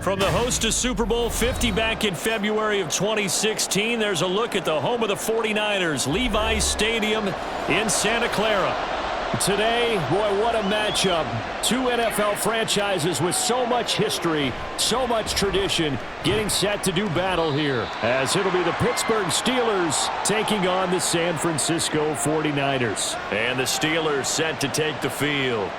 From the host to Super Bowl 50 back in February of 2016, there's a look at the home of the 49ers, Levi's Stadium in Santa Clara. Today, boy, what a matchup. Two NFL franchises with so much history, so much tradition, getting set to do battle here, as it'll be the Pittsburgh Steelers taking on the San Francisco 49ers. And the Steelers set to take the field.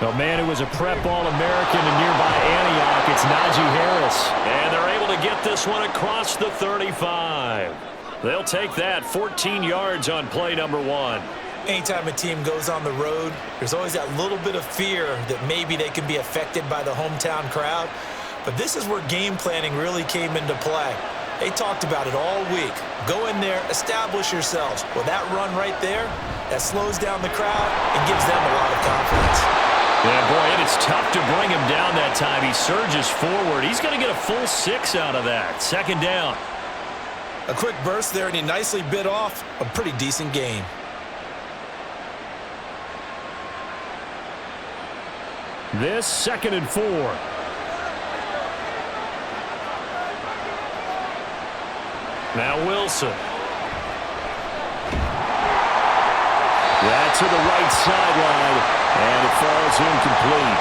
Oh, man, it was a prep All-American in nearby Antioch. It's Najee Harris. And they're able to get this one across the 35. They'll take that 14 yards on play number one. Anytime a team goes on the road, there's always that little bit of fear that maybe they can be affected by the hometown crowd. But this is where game planning really came into play. They talked about it all week. Go in there, establish yourselves. Well, that run right there, that slows down the crowd and gives them a lot of confidence. Yeah, boy, and it's tough to bring him down that time. He surges forward. He's going to get a full 6 out of that. Second down. A quick burst there, and he nicely bit off a pretty decent gain. This 2nd and 4. Now Wilson. That's to the right sideline, and it falls incomplete.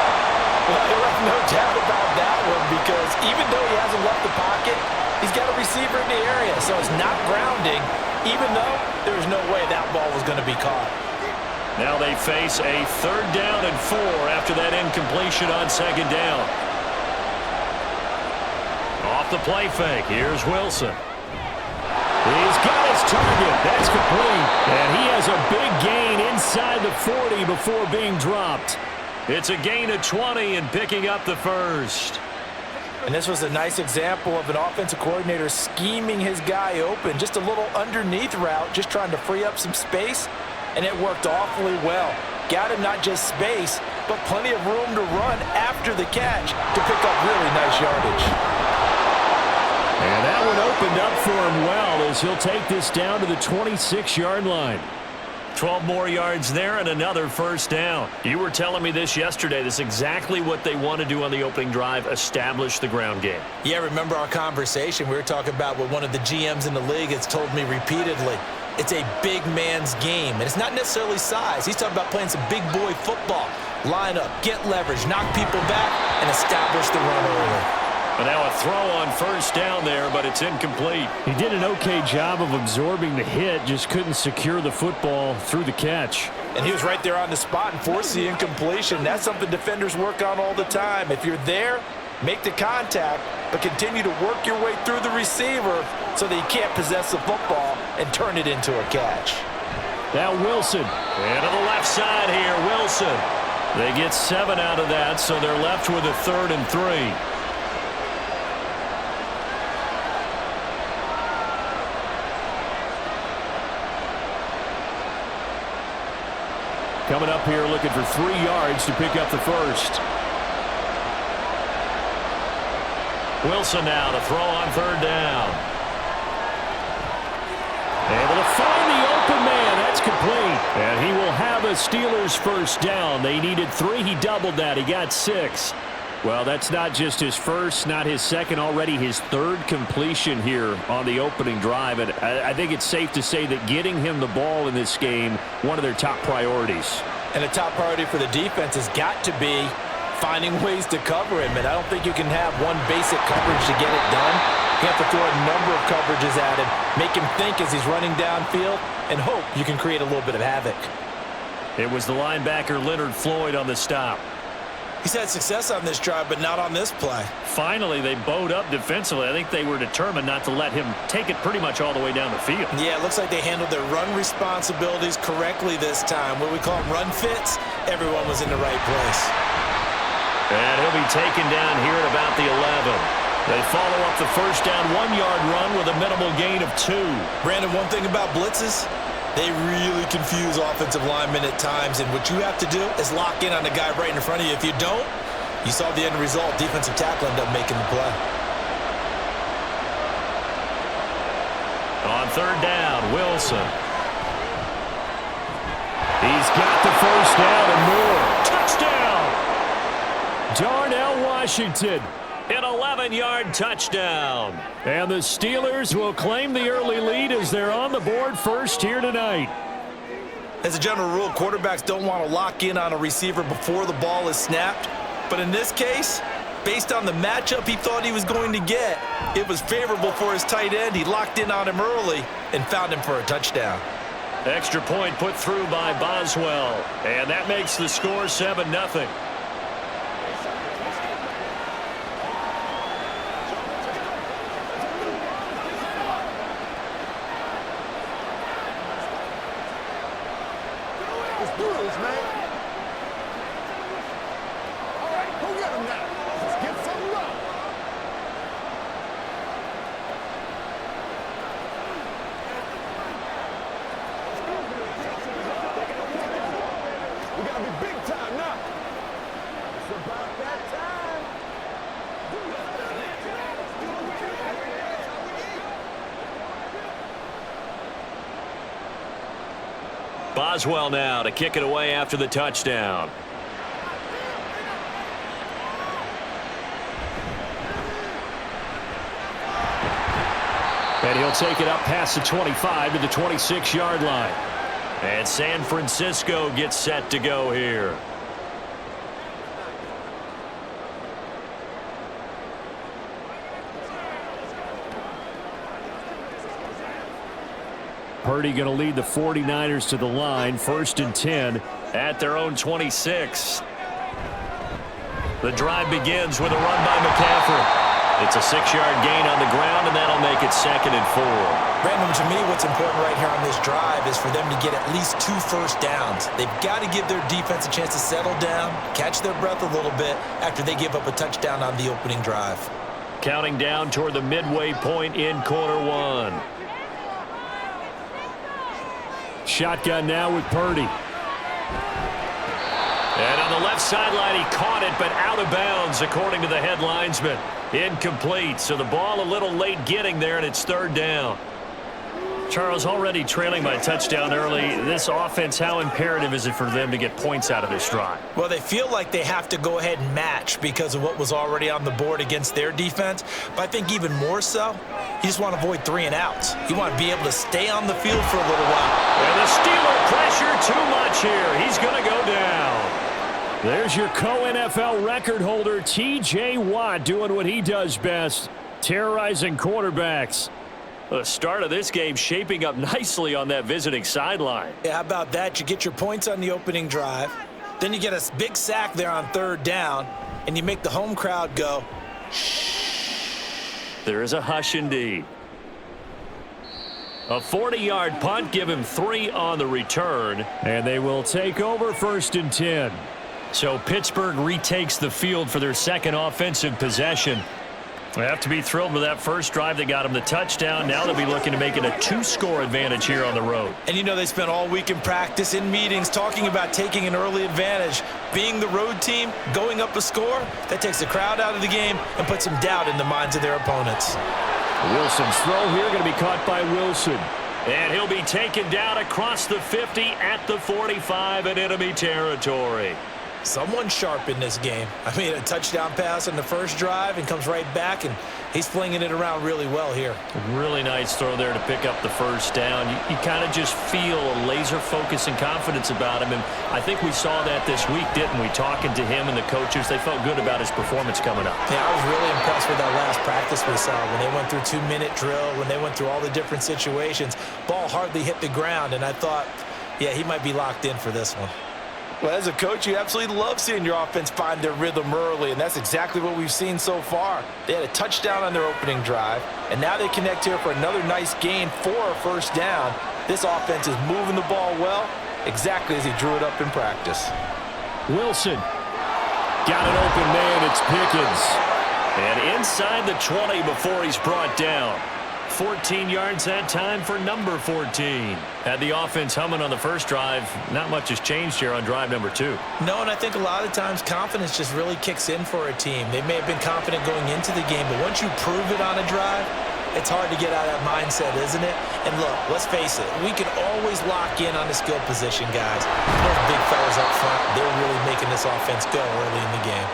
Well, there was no doubt about that one, because even though he hasn't left the pocket, he's got a receiver in the area, so it's not grounding, even though there's no way that ball was going to be caught. Now they face a 3rd down and 4 after that incompletion on 2nd down. Off the play fake, here's Wilson. He's got his target. That's complete. And he has a big gain inside the 40 before being dropped. It's a gain of 20 and picking up the first. And this was a nice example of an offensive coordinator scheming his guy open. Just a little underneath route, just trying to free up some space, and it worked awfully well. Got him not just space, but plenty of room to run after the catch to pick up really nice yardage. And that one opened up for him well, as he'll take this down to the 26-yard line. 12 more yards there and another first down. You were telling me this yesterday. This is exactly what they want to do on the opening drive, establish the ground game. Yeah, remember our conversation? We were talking about what one of the GMs in the league has told me repeatedly. It's a big man's game, and it's not necessarily size. He's talking about playing some big boy football. Line up, get leverage, knock people back, and establish the run early. But now a throw on first down there, but it's incomplete. He did an okay job of absorbing the hit, just couldn't secure the football through the catch. And he was right there on the spot and forced the incompletion. That's something defenders work on all the time. If you're there, make the contact, but continue to work your way through the receiver so that he can't possess the football and turn it into a catch. Now Wilson. And to the left side here, Wilson. They get 7 out of that, so they're left with a 3rd and 3. Coming up here looking for 3 yards to pick up the first. Wilson now to throw on 3rd down. Able to find the open man. That's complete. And he will have a Steelers first down. They needed 3. He doubled that. He got 6. Well, that's not just his first, not his second, already his 3rd completion here on the opening drive. And I think it's safe to say that getting him the ball in this game, one of their top priorities. And a top priority for the defense has got to be finding ways to cover him. And I don't think you can have one basic coverage to get it done. You have to throw a number of coverages at him, make him think as he's running downfield, and hope you can create a little bit of havoc. It was the linebacker Leonard Floyd on the stop. He's had success on this drive, but not on this play. Finally, they bowed up defensively. I think they were determined not to let him take it pretty much all the way down the field. Yeah, it looks like they handled their run responsibilities correctly this time. What we call them run fits, everyone was in the right place. And he'll be taken down here at about the 11. They follow up the first down 1-yard run with a minimal gain of 2. Brandon, one thing about blitzes, they really confuse offensive linemen at times, and what you have to do is lock in on the guy right in front of you. If you don't, You saw the end result. Defensive tackle ended up making the play. On third down, Wilson. He's got the first down and more. Touchdown! Darnell Washington, an 11-yard touchdown. And the Steelers will claim the early lead as they're on the board first here tonight. As a general rule, quarterbacks don't want to lock in on a receiver before the ball is snapped. But in this case, based on the matchup he thought he was going to get, it was favorable for his tight end. He locked in on him early and found him for a touchdown. Extra point put through by Boswell. And that makes the score 7-0. Boswell now to kick it away after the touchdown. And he'll take it up past the 25 to the 26-yard line. And San Francisco gets set to go here. Purdy going to lead the 49ers to the line, 1st and 10 at their own 26. The drive begins with a run by McCaffrey. It's a 6-yard gain on the ground, and that'll make it 2nd and 4. Brandon, to me, what's important right here on this drive is for them to get at least 2 first downs. They've got to give their defense a chance to settle down, catch their breath a little bit after they give up a touchdown on the opening drive. Counting down toward the midway point in quarter one. Shotgun now with Purdy. And on the left sideline, he caught it, but out of bounds, according to the head linesman. Incomplete, so the ball a little late getting there, and it's 3rd down. Charles, already trailing by a touchdown early. This offense, how imperative is it for them to get points out of this drive? Well, they feel like they have to go ahead and match because of what was already on the board against their defense. But I think even more so, you just want to avoid 3 and outs. You want to be able to stay on the field for a little while. And the Steeler pressure too much here. He's going to go down. There's your co-NFL record holder, T.J. Watt, doing what he does best, terrorizing quarterbacks. The start of this game shaping up nicely on that visiting sideline. Yeah, how about that? You get your points on the opening drive. Then you get a big sack there on 3rd down, and you make the home crowd go, shh. There is a hush indeed. A 40-yard punt, give him 3 on the return, and they will take over 1st and 10. So Pittsburgh retakes the field for their second offensive possession. They have to be thrilled with that first drive that got them the touchdown. Now they'll be looking to make it a 2-score advantage here on the road. And you know they spent all week in practice, in meetings, talking about taking an early advantage. Being the road team, going up a score, that takes the crowd out of the game and puts some doubt in the minds of their opponents. Wilson's throw here going to be caught by Wilson. And he'll be taken down across the 50 at the 45 in enemy territory. Someone sharp in this game. I mean, a touchdown pass on the first drive and comes right back, and he's flinging it around really well here. Really nice throw there to pick up the first down. You kind of just feel a laser focus and confidence about him, and I think we saw that this week, didn't we? Talking to him and the coaches, they felt good about his performance coming up. Yeah, I was really impressed with that last practice we saw when they went through 2-minute drill, when they went through all the different situations. Ball hardly hit the ground, and I thought, yeah, he might be locked in for this one. Well, as a coach, you absolutely love seeing your offense find their rhythm early, and that's exactly what we've seen so far. They had a touchdown on their opening drive, and now they connect here for another nice gain for a first down. This offense is moving the ball well, exactly as he drew it up in practice. Wilson got an open man. It's Pickens. And inside the 20 before he's brought down. 14 yards that time for number 14. Had the offense humming on the first drive. Not much has changed here on drive number 2. No, and I think a lot of times confidence just really kicks in for a team. They may have been confident going into the game, but once you prove it on a drive, it's hard to get out of that mindset, isn't it? And look, let's face it, we can always lock in on the skill position, guys. Those big fellas up front, they're really making this offense go early in the game.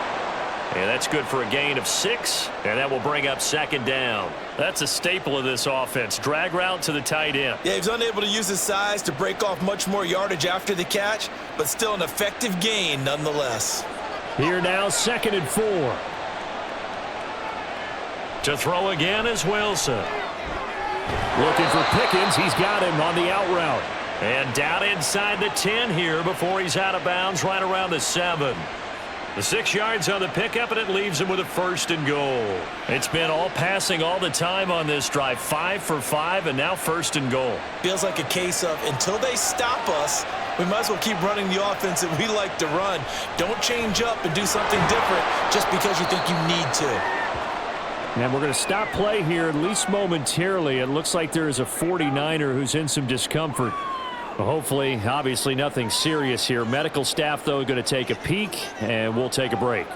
And that's good for a gain of 6, and that will bring up second down. That's a staple of this offense. Drag route to the tight end. Yeah, he's unable to use his size to break off much more yardage after the catch, but still an effective gain nonetheless. Here now, 2nd and 4. To throw again is Wilson. Looking for Pickens. He's got him on the out route. And down inside the 10 here before he's out of bounds right around the 7. The 6 yards on the pickup, and it leaves him with a 1st and goal. It's been all passing all the time on this drive. 5 for 5, and now 1st and goal. Feels like a case of until they stop us, we might as well keep running the offense that we like to run. Don't change up and do something different just because you think you need to. And we're going to stop play here, at least momentarily. It looks like there is a 49er who's in some discomfort. Well, hopefully, obviously, nothing serious here. Medical staff, though, going to take a peek, and we'll take a break.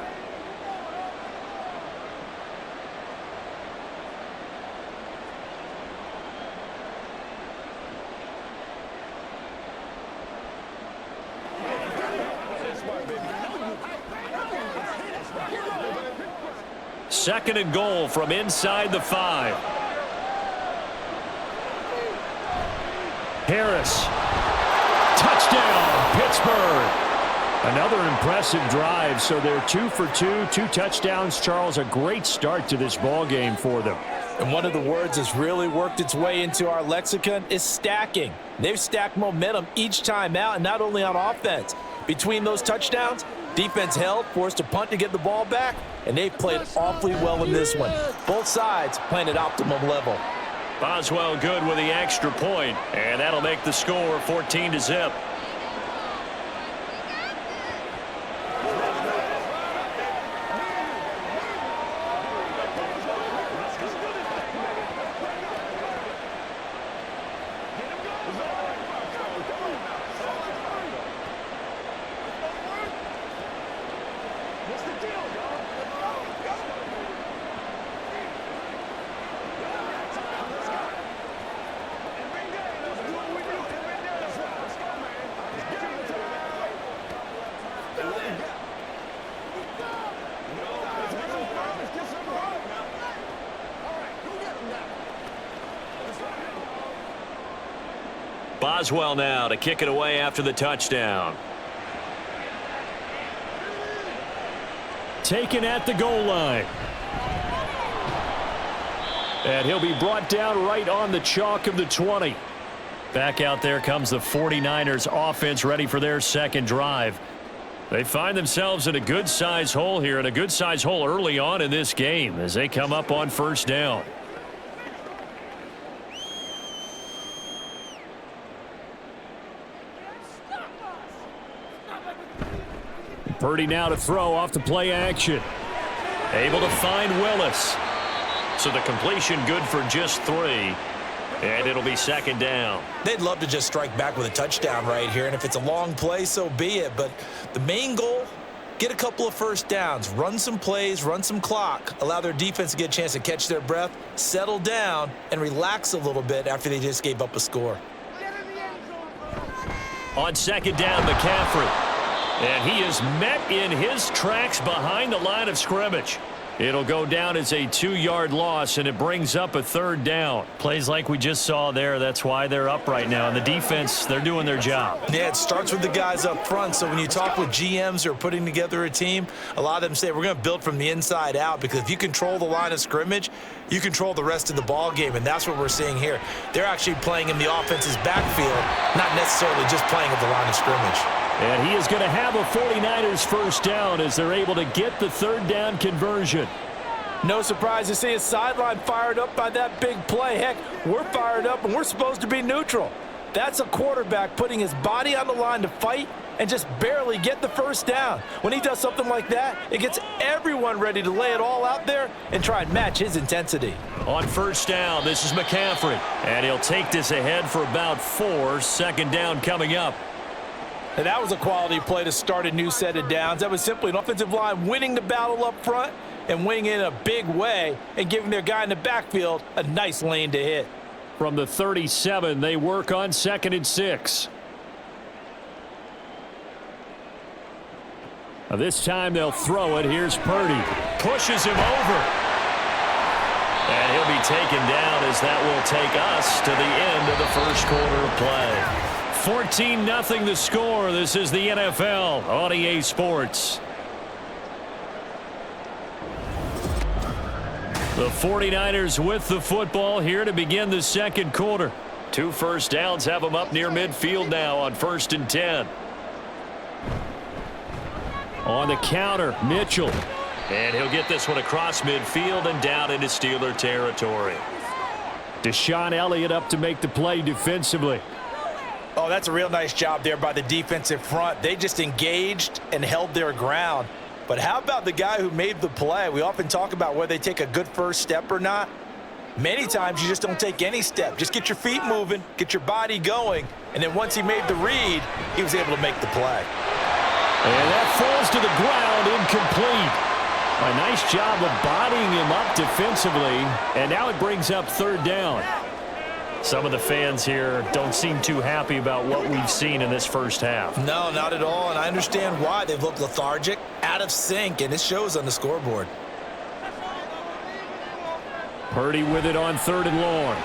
Second and goal from inside the 5. Harris. Touchdown, Pittsburgh. Another impressive drive. So they're 2 for 2, 2 touchdowns. Charles, a great start to this ball game for them. And one of the words that's really worked its way into our lexicon is stacking. They've stacked momentum each time out, and not only on offense. Between those touchdowns, defense held, forced a punt to get the ball back, and they've played awfully well in this one. Both sides playing at optimum level. Boswell good with the extra point, and that'll make the score 14-0. Boswell now to kick it away after the touchdown. Taken at the goal line. And he'll be brought down right on the chalk of the 20. Back out there comes the 49ers offense ready for their second drive. They find themselves in a good-sized hole here, and a good-sized hole early on in this game as they come up on first down. Purdy now to throw off the play action. Able to find Willis. So the completion good for just 3. And it'll be second down. They'd love to just strike back with a touchdown right here, and if it's a long play, so be it. But the main goal, get a couple of first downs, run some plays, run some clock, allow their defense to get a chance to catch their breath, settle down, and relax a little bit after they just gave up a score. On second down, McCaffrey. And he is met in his tracks behind the line of scrimmage. It'll go down as a 2-yard loss, and it brings up a third down. Plays like we just saw there. That's why they're up right now. And the defense, they're doing their job. Yeah, it starts with the guys up front. So when you talk with GMs who are putting together a team, a lot of them say we're going to build from the inside out, because if you control the line of scrimmage, you control the rest of the ball game, and that's what we're seeing here. They're actually playing in the offense's backfield, not necessarily just playing at the line of scrimmage. And he is going to have a 49ers first down as they're able to get the third down conversion. No surprise to see his sideline fired up by that big play. Heck, we're fired up, and we're supposed to be neutral. That's a quarterback putting his body on the line to fight and just barely get the first down. When he does something like that, it gets everyone ready to lay it all out there and try and match his intensity. On first down, this is McCaffrey, and he'll take this ahead for about 4. Second down coming up. And that was a quality play to start a new set of downs. That was simply an offensive line winning the battle up front and winning it in a big way and giving their guy in the backfield a nice lane to hit. From the 37, they work on 2nd and 6. Now this time they'll throw it. Here's Purdy. Pushes him over. And he'll be taken down as that will take us to the end of the first quarter of play. 14-0 the score. This is the NFL on EA Sports. The 49ers with the football here to begin the second quarter. 2 first downs have them up near midfield now on 1st and 10. On the counter, Mitchell. And he'll get this one across midfield and down into Steeler territory. Deshaun Elliott up to make the play defensively. Oh, that's a real nice job there by the defensive front. They just engaged and held their ground. But how about the guy who made the play? We often talk about whether they take a good first step or not. Many times you just don't take any step. Just get your feet moving, get your body going, and then once he made the read, he was able to make the play. And that falls to the ground, incomplete. A nice job of bodying him up defensively, and now it brings up 3rd down. Some of the fans here don't seem too happy about what we've seen in this first half. No, not at all, and I understand why. They've looked lethargic, out of sync, and it shows on the scoreboard. Purdy with it on 3rd and long.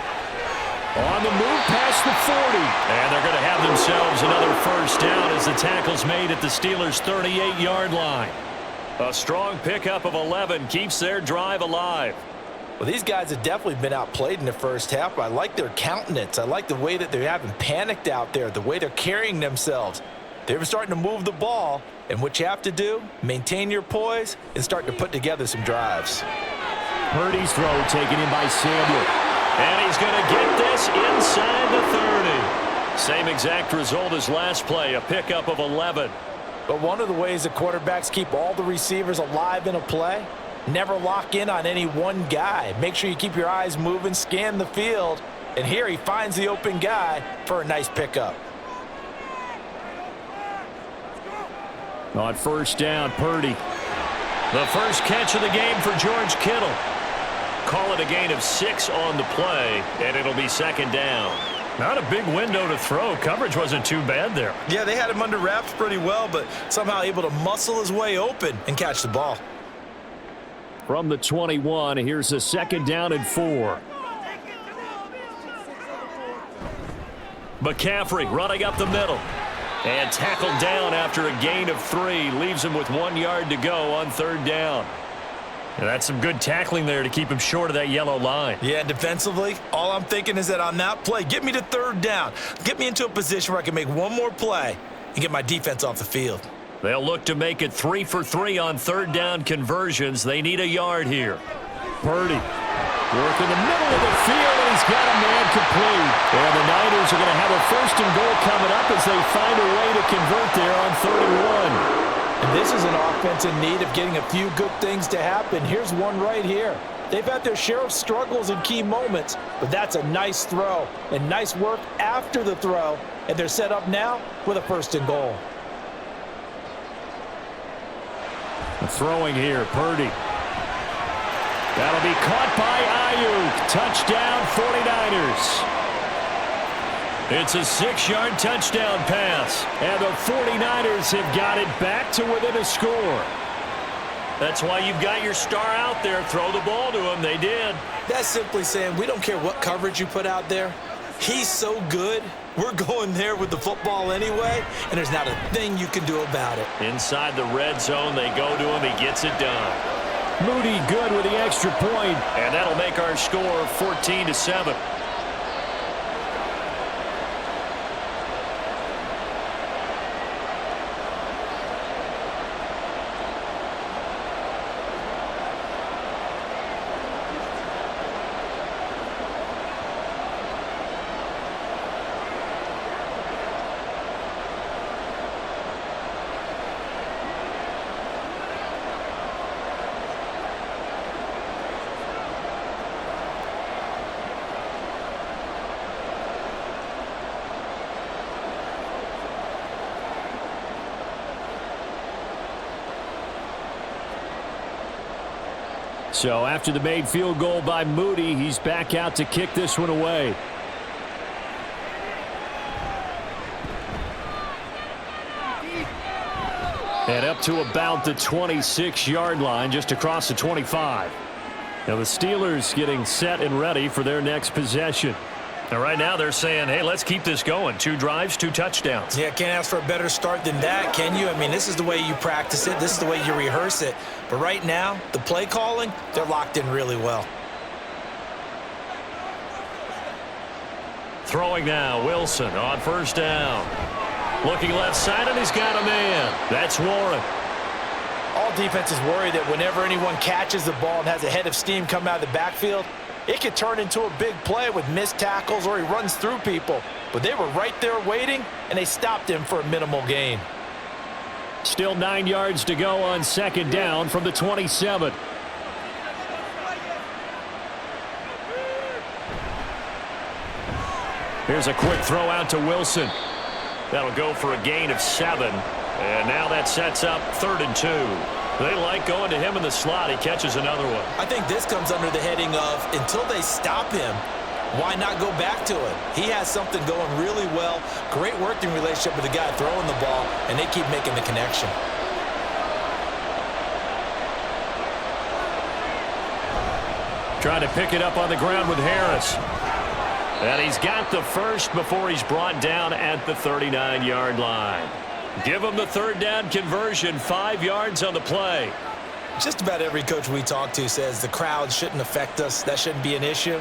On the move past the 40. And they're going to have themselves another first down as the tackle's made at the Steelers' 38-yard line. A strong pickup of 11 keeps their drive alive. Well, these guys have definitely been outplayed in the first half, but I like their countenance. I like the way that they haven't panicked out there, the way they're carrying themselves. They're starting to move the ball, and what you have to do, maintain your poise and start to put together some drives. Purdy's throw taken in by Samuel. And he's going to get this inside the 30. Same exact result as last play, a pickup of 11. But one of the ways that quarterbacks keep all the receivers alive in a play, never lock in on any one guy. Make sure you keep your eyes moving, scan the field, and here he finds the open guy for a nice pickup. On first down, Purdy. The first catch of the game for George Kittle. Call it a gain of 6 on the play, and it'll be 2nd down. Not a big window to throw. Coverage wasn't too bad there. Yeah, they had him under wraps pretty well, but somehow able to muscle his way open and catch the ball. From the 21, here's a 2nd down and 4. McCaffrey running up the middle. And tackled down after a gain of 3. Leaves him with 1 yard to go on 3rd down. And that's some good tackling there to keep him short of that yellow line. Yeah, and defensively, all I'm thinking is that on that play, get me to 3rd down. Get me into a position where I can make one more play and get my defense off the field. They'll look to make it 3 for 3 on 3rd down conversions. They need a yard here. Purdy working the middle of the field, and he's got a man complete. And the Niners are going to have a 1st and goal coming up as they find a way to convert there on 3rd and 1. And this is an offense in need of getting a few good things to happen. Here's one right here. They've had their share of struggles in key moments, but that's a nice throw and nice work after the throw. And they're set up now with a 1st and goal. Throwing here, Purdy. That'll be caught by Ayuk. Touchdown, 49ers. It's a 6-yard touchdown pass, and the 49ers have got it back to within a score. That's why you've got your star out there. Throw the ball to him. They did. That's simply saying we don't care what coverage you put out there. He's so good. We're going there with the football anyway, and there's not a thing you can do about it. Inside the red zone, they go to him. He gets it done. Moody good with the extra point, and that'll make our score 14-7. So after the made field goal by Moody, he's back out to kick this one away. And up to about the 26-yard line, just across the 25. Now the Steelers getting set and ready for their next possession. And right now they're saying, hey, let's keep this going. 2 drives, 2 touchdowns. Yeah, can't ask for a better start than that, can you? I mean, this is the way you practice it. This is the way you rehearse it. But right now, the play calling, they're locked in really well. Throwing now, Wilson on first down. Looking left side, and he's got a man. That's Warren. All defenses worry that whenever anyone catches the ball and has a head of steam come out of the backfield, it could turn into a big play with missed tackles or he runs through people. But they were right there waiting, and they stopped him for a minimal gain. Still 9 yards to go on second down from the 27. Here's a quick throw out to Wilson. That'll go for a gain of 7. And now that sets up 3rd and 2. They like going to him in the slot. He catches another one. I think this comes under the heading of until they stop him, why not go back to it? He has something going really well. Great working relationship with the guy throwing the ball, and they keep making the connection. Trying to pick it up on the ground with Harris. And he's got the first before he's brought down at the 39-yard line. Give him the 3rd down conversion, 5 yards on the play. Just about every coach we talk to says the crowd shouldn't affect us. That shouldn't be an issue.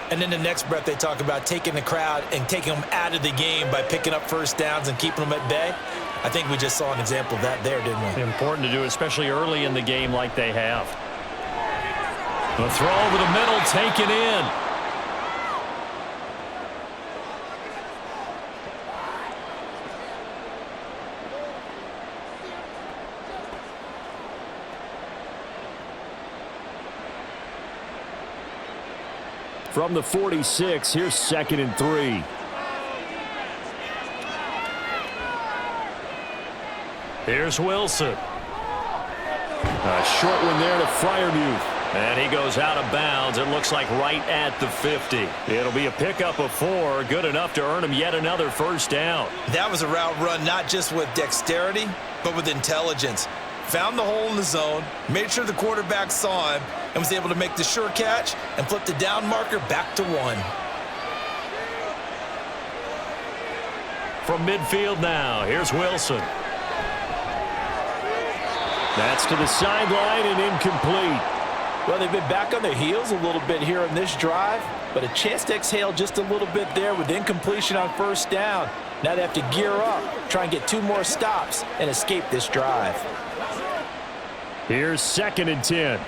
And then the next breath they talk about taking the crowd and taking them out of the game by picking up first downs and keeping them at bay. I think we just saw an example of that there, didn't we? Important to do, especially early in the game like they have. The throw over the middle, taken in. From the 46, here's 2nd and 3. Here's Wilson. A short one there to Freiermuth. And he goes out of bounds. It looks like right at the 50. It'll be a pickup of 4, good enough to earn him yet another first down. That was a route run not just with dexterity, but with intelligence. Found the hole in the zone, made sure the quarterback saw him, and was able to make the sure catch and flip the down marker back to 1. From midfield now, here's Wilson. That's to the sideline and incomplete. Well, they've been back on their heels a little bit here on this drive, but a chance to exhale just a little bit there with incompletion on first down. Now they have to gear up, try and get 2 more stops, and escape this drive. Here's 2nd and 10.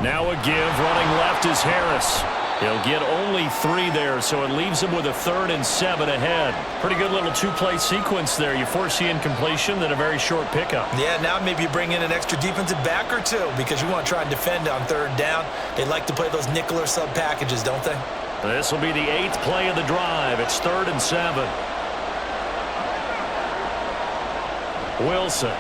Now a give, running left is Harris. He'll get only 3 there, so it leaves him with a 3rd and 7 ahead. Pretty good little 2-play sequence there. You force the incompletion, then a very short pickup. Yeah, now maybe you bring in an extra defensive back or 2 because you want to try and defend on 3rd down. They like to play those nickel or sub packages, don't they? This will be the 8th play of the drive. It's 3rd and 7. Wilson.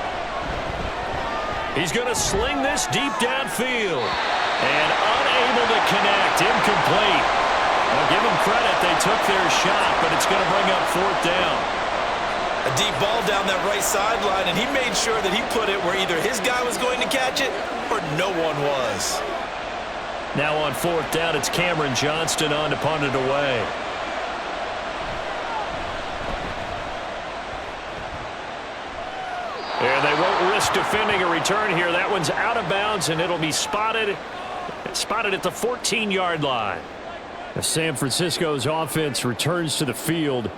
He's going to sling this deep downfield. And unable to connect. Incomplete. I'll give them credit. They took their shot, but it's going to bring up 4th down. A deep ball down that right sideline, and he made sure that he put it where either his guy was going to catch it or no one was. Now on 4th down, it's Cameron Johnston on to punt it away. And they won't risk defending a return here. That one's out of bounds, and it'll be spotted at the 14-yard line. San Francisco's offense returns to the field.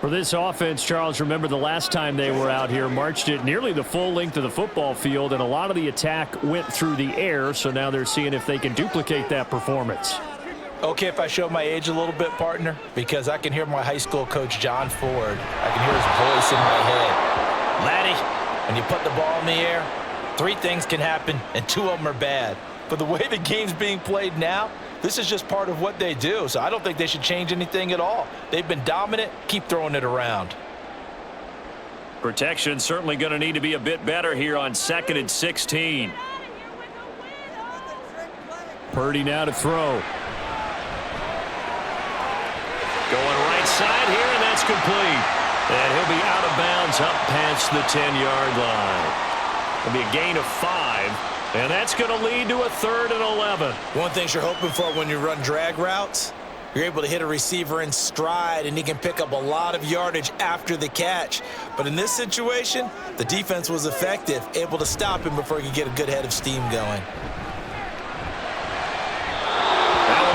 For this offense, Charles, remember the last time they were out here, marched it nearly the full length of the football field, and a lot of the attack went through the air, so now they're seeing if they can duplicate that performance. Okay, if I show my age a little bit, partner, because I can hear my high school coach, John Ford. I can hear his voice in my head. Laddie, when you put the ball in the air, 3 things can happen, and 2 of them are bad. But the way the game's being played now, this is just part of what they do, so I don't think they should change anything at all. They've been dominant. Keep throwing it around. Protection certainly going to need to be a bit better here on 2nd and 16. Purdy now to throw. Going right side here, and that's complete. And he'll be out of bounds up past the 10-yard line. It'll be a gain of 5, and that's going to lead to a 3rd and 11. One thing you're hoping for when you run drag routes, you're able to hit a receiver in stride, and he can pick up a lot of yardage after the catch. But in this situation, the defense was effective, able to stop him before he could get a good head of steam going.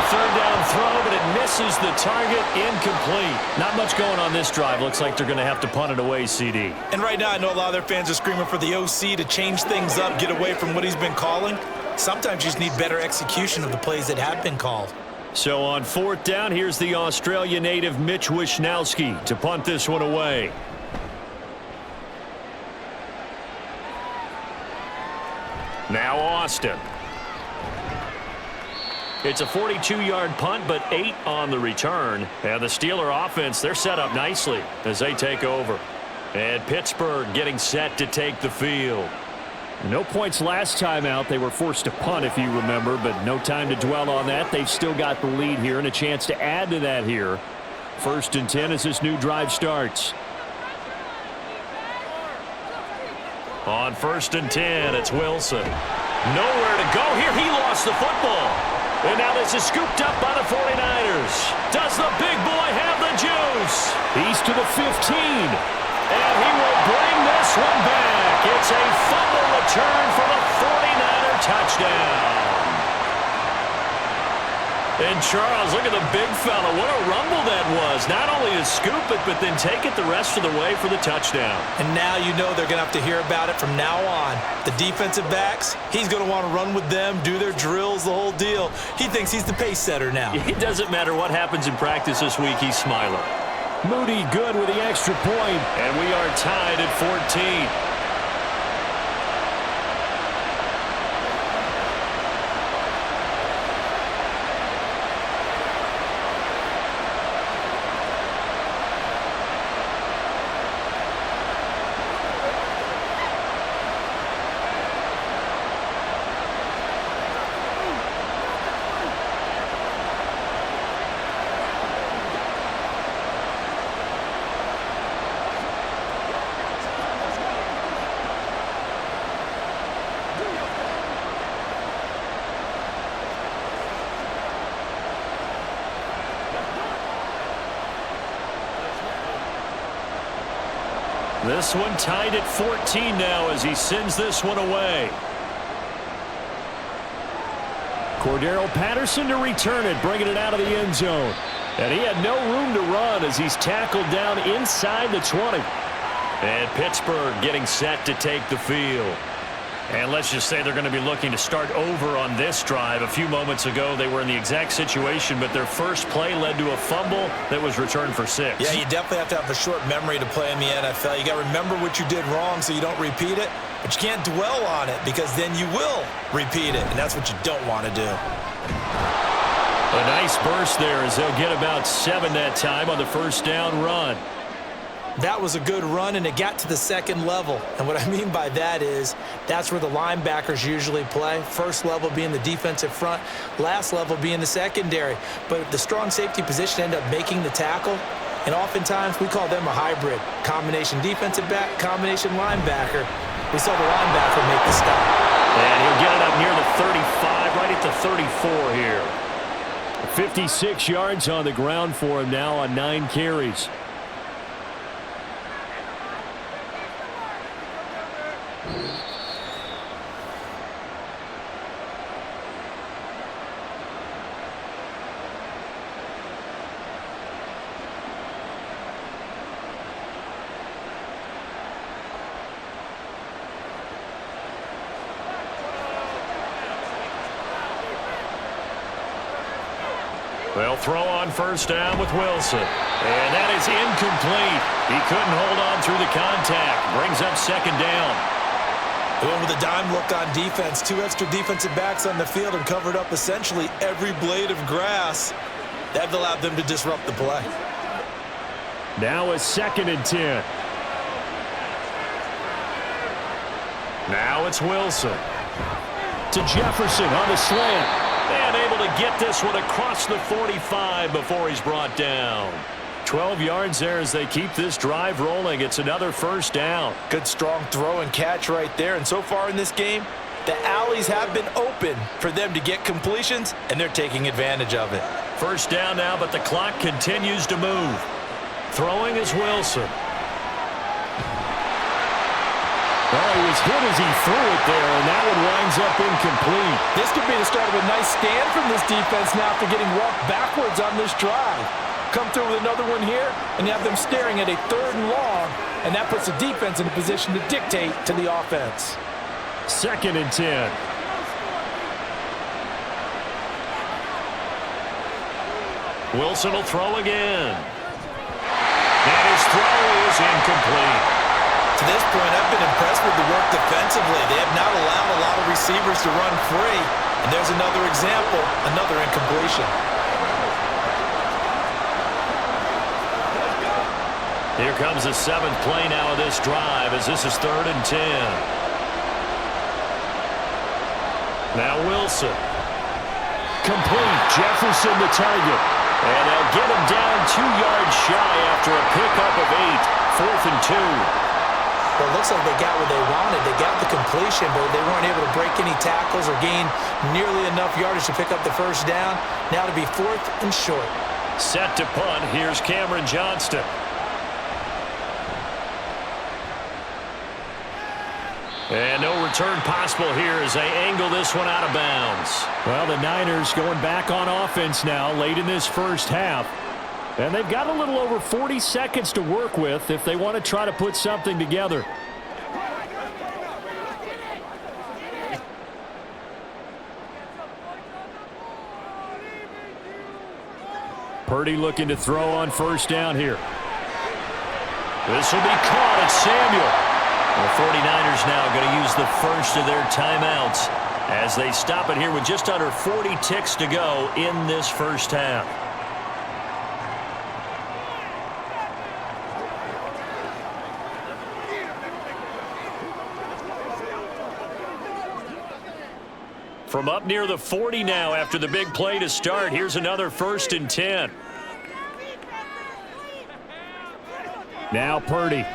Third down throw, but it misses the target, incomplete. Not much going on this drive. Looks like they're going to have to punt it away, CD. And right now, I know a lot of their fans are screaming for the OC to change things up, get away from what he's been calling. Sometimes you just need better execution of the plays that have been called. So on 4th down, here's the Australia native Mitch Wishnowsky to punt this one away. Now Austin. It's a 42-yard punt, but 8 on the return. And the Steeler offense, they're set up nicely as they take over. And Pittsburgh getting set to take the field. No points last time out. They were forced to punt, if you remember, but no time to dwell on that. They've still got the lead here and a chance to add to that here. 1st and 10 as this new drive starts. On 1st and 10, it's Wilson. Nowhere to go here. He lost the football. And now this is scooped up by the 49ers. Does the big boy have the juice? He's to the 15. And he will bring this one back. It's a fumble return for the 49er touchdown. And Charles, look at the big fella. What a rumble that was. Not only to scoop it, but then take it the rest of the way for the touchdown. And now you know they're going to have to hear about it from now on. The defensive backs, he's going to want to run with them, do their drills, the whole deal. He thinks he's the pace setter now. It doesn't matter what happens in practice this week, he's smiling. Moody good with the extra point. And we are tied at 14. This one tied at 14 now as he sends this one away. Cordero Patterson to return it, bringing it out of the end zone. And he had no room to run as he's tackled down inside the 20. And Pittsburgh getting set to take the field. And let's just say they're going to be looking to start over on this drive. A few moments ago, they were in the exact situation, but their first play led to a fumble that was returned for 6. Yeah, you definitely have to have a short memory to play in the NFL. You got to remember what you did wrong so you don't repeat it, but you can't dwell on it because then you will repeat it, and that's what you don't want to do. A nice burst there as they'll get about 7 that time on the first down run. That was a good run, and it got to the second level. And what I mean by that is that's where the linebackers usually play. First level being the defensive front, last level being the secondary. But the strong safety position ended up making the tackle, and oftentimes we call them a hybrid. Combination defensive back, combination linebacker. We saw the linebacker make the stop. And he'll get it up near the 35, right at the 34 here. 56 yards on the ground for him now on 9 carries. They'll throw on first down with Wilson. And that is incomplete. He couldn't hold on through the contact. Brings up second down. They went with a dime look on defense. 2 extra defensive backs on the field and covered up essentially every blade of grass. That allowed them to disrupt the play. Now a 2nd and 10. Now it's Wilson. To Jefferson on the slant. And able to get this one across the 45 before he's brought down. 12 yards there as they keep this drive rolling. It's another first down. Good strong throw and catch right there. And so far in this game, the alleys have been open for them to get completions, and they're taking advantage of it. First down now, but the clock continues to move. Throwing is Wilson. Oh, he was hit as he threw it there, and that one winds up incomplete. This could be the start of a nice stand from this defense now after getting walked backwards on this drive. Come through with another one here, and you have them staring at a 3rd and long, and that puts the defense in a position to dictate to the offense. 2nd and 10. Wilson will throw again. And his throw is incomplete. To this point, I've been impressed with the work defensively. They have not allowed a lot of receivers to run free. And there's another example, another incompletion. Here comes the 7th play now of this drive as this is 3rd and 10. Now Wilson. Complete. Jefferson the target. And they'll get him down 2 yards shy after a pickup of 8. 4th and 2. Well, it looks like they got what they wanted. They got the completion, but they weren't able to break any tackles or gain nearly enough yardage to pick up the first down. Now to be 4th and short. Set to punt. Here's Cameron Johnston. And no return possible here as they angle this one out of bounds. Well, the Niners going back on offense now late in this first half. And they've got a little over 40 seconds to work with if they want to try to put something together. Purdy looking to throw on first down here. This will be caught at Samuel. The 49ers now going to use the first of their timeouts as they stop it here with just under 40 ticks to go in this first half. From up near the 40 now after the big play to start, here's another 1st and 10. Now Purdy.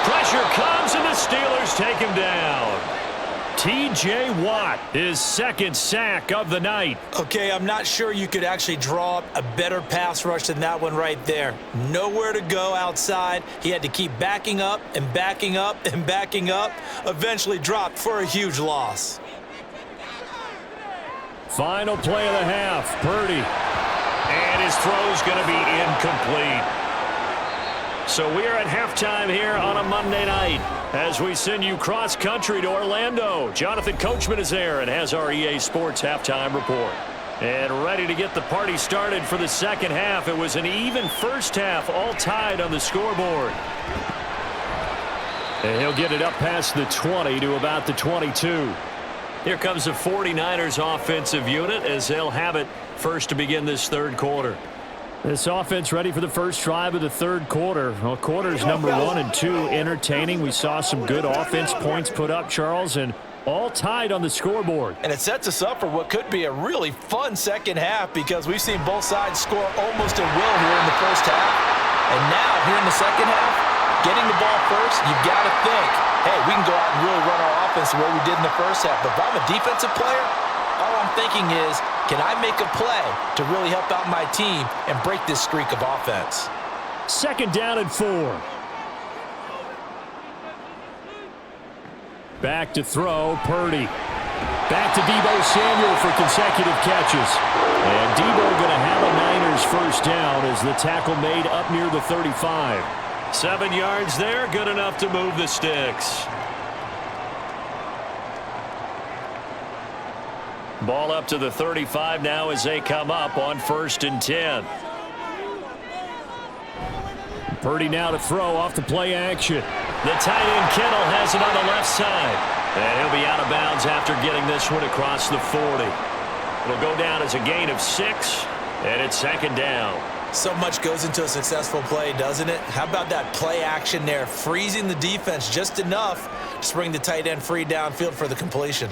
Pressure comes and the Steelers take him down. T.J. Watt, his 2nd sack of the night. Okay, I'm not sure you could actually draw up a better pass rush than that one right there. Nowhere to go outside. He had to keep backing up and backing up and backing up. Eventually dropped for a huge loss. Final play of the half, Purdy. And his throw's going to be incomplete. So we are at halftime here on a Monday night as we send you cross-country to Orlando. Jonathan Coachman is there and has our EA Sports halftime report. And ready to get the party started for the second half. It was an even first half, all tied on the scoreboard. And he'll get it up past the 20 to about the 22. Here comes the 49ers offensive unit as they'll have it first to begin this third quarter. This offense ready for the first drive of the third quarter. Well, quarters number 1 and 2 entertaining. We saw some good offense points put up, Charles, and all tied on the scoreboard. And it sets us up for what could be a really fun second half because we've seen both sides score almost at will here in the first half. And now, here in the second half, getting the ball first, you've got to think, hey, we can go out and really run our offense the way we did in the first half. But if I'm a defensive player, all I'm thinking is, can I make a play to really help out my team and break this streak of offense? 2nd down and 4. Back to throw, Purdy. Back to Deebo Samuel for consecutive catches. And Deebo going to have a Niners first down as the tackle made up near the 35. 7 yards there, good enough to move the sticks. Ball up to the 35 now as they come up on 1st and 10. Purdy now to throw off the play action. The tight end Kittle has it on the left side. And he'll be out of bounds after getting this one across the 40. It'll go down as a gain of 6, and it's 2nd down. So much goes into a successful play, doesn't it? How about that play action there, freezing the defense just enough to bring the tight end free downfield for the completion.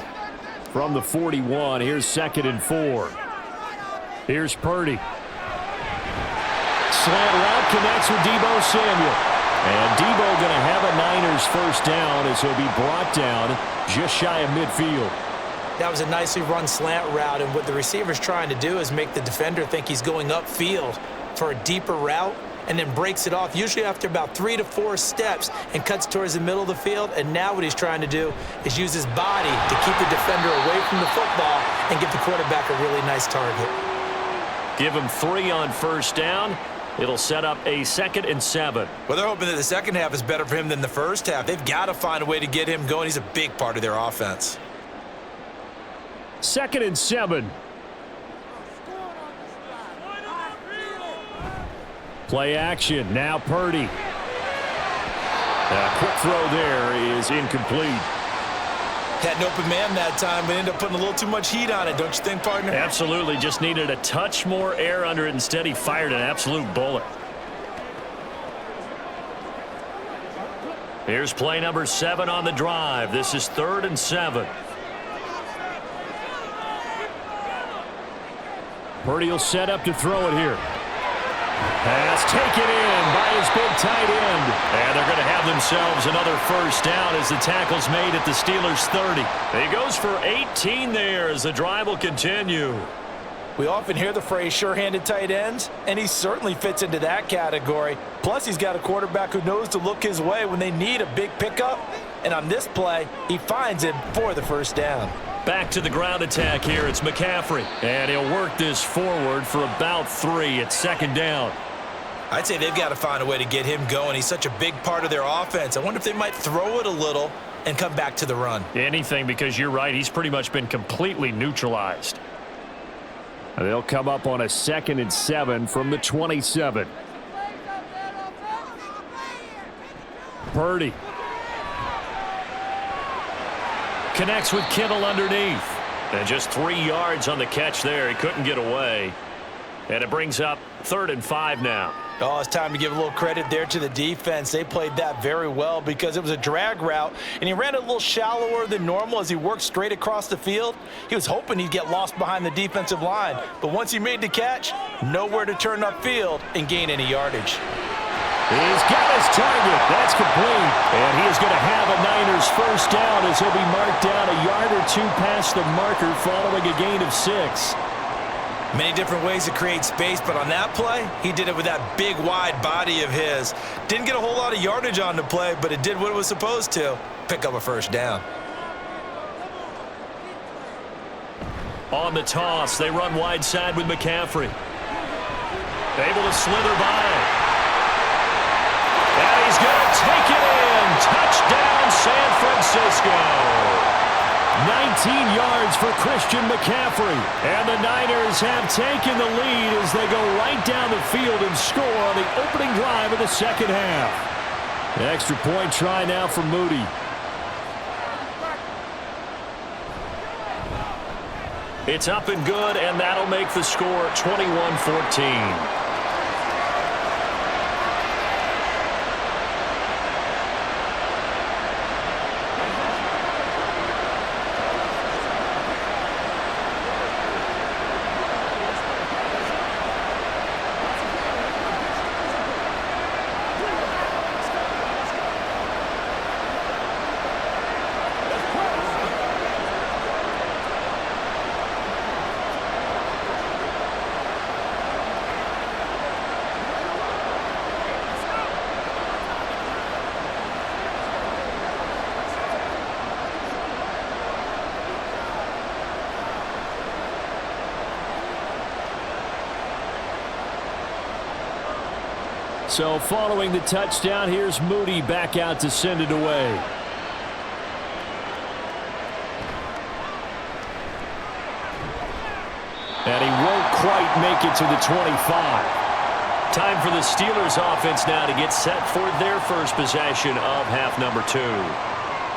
From the 41, here's 2nd and 4. Here's Purdy. Slant route connects with Deebo Samuel. And Deebo going to have a Niners first down as he'll be brought down just shy of midfield. That was a nicely run slant route, and what the receiver's trying to do is make the defender think he's going upfield for a deeper route and then breaks it off, usually after about 3 to 4 steps, and cuts towards the middle of the field. And now what he's trying to do is use his body to keep the defender away from the football and give the quarterback a really nice target. Give him 3 on first down. It'll set up a 2nd and 7. Well, they're hoping that the second half is better for him than the first half. They've got to find a way to get him going. He's a big part of their offense. 2nd and 7. Play action. Now Purdy. A quick throw there is incomplete. Had an open man that time, but ended up putting a little too much heat on it, don't you think, partner? Absolutely. Just needed a touch more air under it. Instead, he fired an absolute bullet. Here's play number 7 on the drive. This is 3rd and 7. Purdy will set up to throw it here. Pass taken in by his big tight end. And they're going to have themselves another first down as the tackle's made at the Steelers' 30. He goes for 18 there as the drive will continue. We often hear the phrase sure-handed tight ends, and he certainly fits into that category. Plus, he's got a quarterback who knows to look his way when they need a big pickup. And on this play, he finds him for the first down. Back to the ground attack here. It's McCaffrey. And he'll work this forward for about 3 at 2nd down. I'd say they've got to find a way to get him going. He's such a big part of their offense. I wonder if they might throw it a little and come back to the run. Anything, because you're right. He's pretty much been completely neutralized. They'll come up on a 2nd and 7 from the 27. Purdy. Connects with Kittle underneath. And just 3 yards on the catch there. He couldn't get away. And it brings up 3rd and 5 now. Oh, it's time to give a little credit there to the defense. They played that very well because it was a drag route, and he ran a little shallower than normal as he worked straight across the field. He was hoping he'd get lost behind the defensive line, but once he made the catch, nowhere to turn upfield and gain any yardage. He's got his target. That's complete. And he is going to have a Niners first down as he'll be marked down a yard or 2 past the marker following a gain of 6. Many different ways to create space, but on that play, he did it with that big, wide body of his. Didn't get a whole lot of yardage on the play, but it did what it was supposed to, pick up a first down. On the toss, they run wide side with McCaffrey. Able to slither by. And he's going to take it in. Touchdown, San Francisco. 19 yards for Christian McCaffrey. And the Niners have taken the lead as they go right down the field and score on the opening drive of the second half. The extra point try now for Moody. It's up and good, and that'll make the score 21-14. So following the touchdown, here's Moody back out to send it away. And he won't quite make it to the 25. Time for the Steelers offense now to get set for their first possession of half number 2.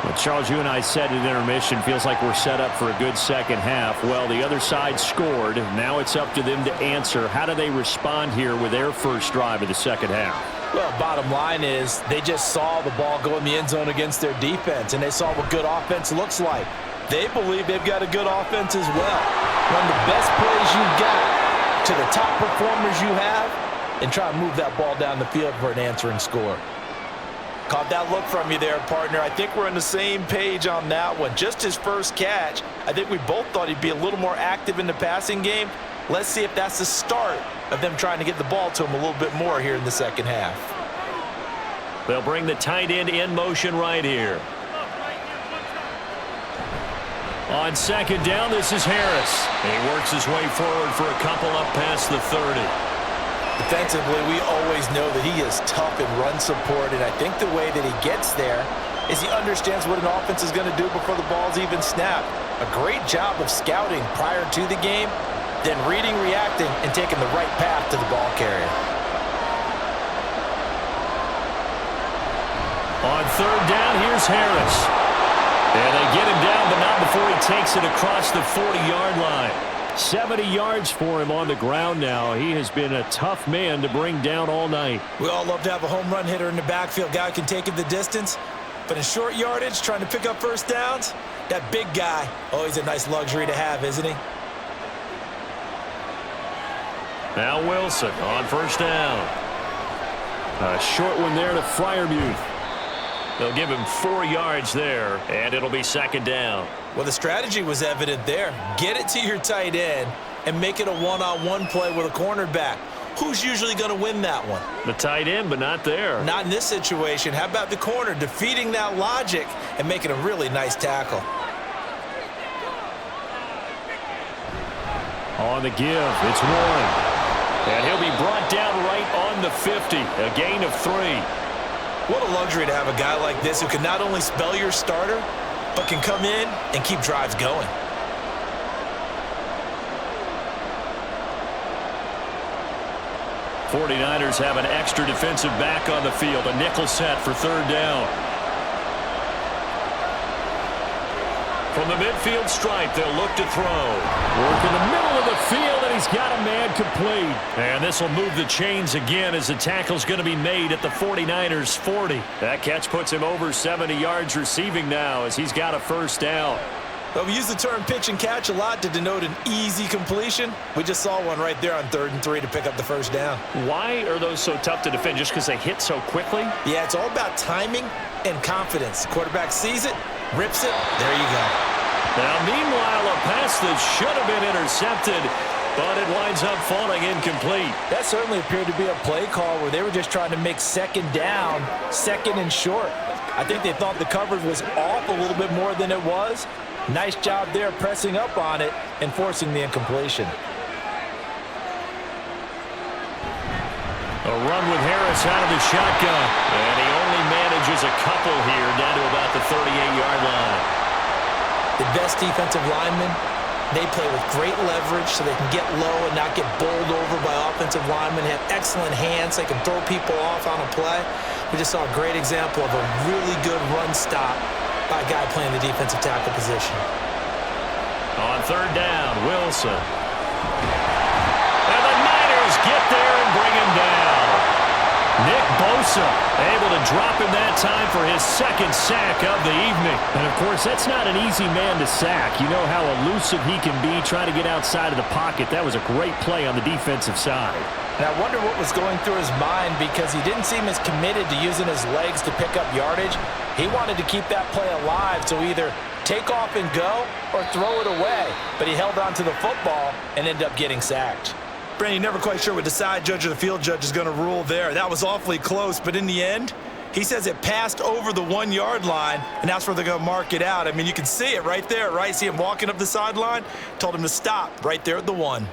Well, Charles, you and I said at intermission, feels like we're set up for a good second half. Well, the other side scored. Now it's up to them to answer. How do they respond here with their first drive of the second half? Well, bottom line is they just saw the ball go in the end zone against their defense, and they saw what good offense looks like. They believe they've got a good offense as well. Run the best plays you've got to the top performers you have and try to move that ball down the field for an answering score. Caught that look from you there, partner. I think we're on the same page on that one. Just his first catch, I think we both thought he'd be a little more active in the passing game. Let's see if that's the start of them trying to get the ball to him a little bit more here in the second half. They'll bring the tight end in motion right here. On second down, this is Harris. He works his way forward for a couple up past the 30. Defensively, we always know that he is tough in run support, and I think the way that he gets there is he understands what an offense is going to do before the ball's even snapped. A great job of scouting prior to the game, then reading, reacting, and taking the right path to the ball carrier. On third down, here's Harris. And they get him down, but not before he takes it across the 40-yard line. 70 yards for him on the ground now. He has been a tough man to bring down all night. We all love to have a home run hitter in the backfield. Guy who can take it the distance. But in short yardage, trying to pick up first downs, that big guy, always a nice luxury to have, isn't he? Now Wilson on first down. A short one there to Freiermuth. They'll give him 4 yards there, and it'll be second down. Well, the strategy was evident there. Get it to your tight end and make it a one-on-one play with a cornerback. Who's usually going to win that one? The tight end, but not there. Not in this situation. How about the corner defeating that logic and making a really nice tackle? On the give, it's Warren. And he'll be brought down right on the 50, a gain of 3. What a luxury to have a guy like this who can not only spell your starter, but can come in and keep drives going. '49ers have an extra defensive back on the field, a nickel set for third down. From the midfield stripe, they'll look to throw. Work in the middle of the field, and he's got a man complete. And this will move the chains again as the tackle's going to be made at the 49ers 40. That catch puts him over 70 yards receiving now as he's got a first down. Well, we use the term pitch and catch a lot to denote an easy completion. We just saw one right there on 3rd and 3 to pick up the first down. Why are those so tough to defend? Just because they hit so quickly? Yeah, it's all about timing and confidence. Quarterback sees it, rips it, there you go. Now, meanwhile, a pass that should have been intercepted, but it winds up falling incomplete. That certainly appeared to be a play call where they were just trying to make second down, second and short. I think they thought the coverage was off a little bit more than it was. Nice job there pressing up on it and forcing the incompletion. A run with Harris out of the shotgun. And he only manages a couple here down to about the 38-yard line. The best defensive linemen, they play with great leverage so they can get low and not get bowled over by offensive linemen. They have excellent hands. They can throw people off on a play. We just saw a great example of a really good run stop by a guy playing the defensive tackle position. On third down, Wilson. And the Niners get there and bring him down. Nick Bosa able to drop him that time for his second sack of the evening. And, of course, that's not an easy man to sack. You know how elusive he can be trying to get outside of the pocket. That was a great play on the defensive side. And I wonder what was going through his mind because he didn't seem as committed to using his legs to pick up yardage. He wanted to keep that play alive, so either take off and go or throw it away. But he held on to the football and ended up getting sacked. Brandon, you're never quite sure what the side judge or the field judge is going to rule there. That was awfully close, but in the end, he says it passed over the 1-yard line, and that's where they're going to mark it out. I mean, you can see it right there, right? See him walking up the sideline? Told him to stop right there at the 1.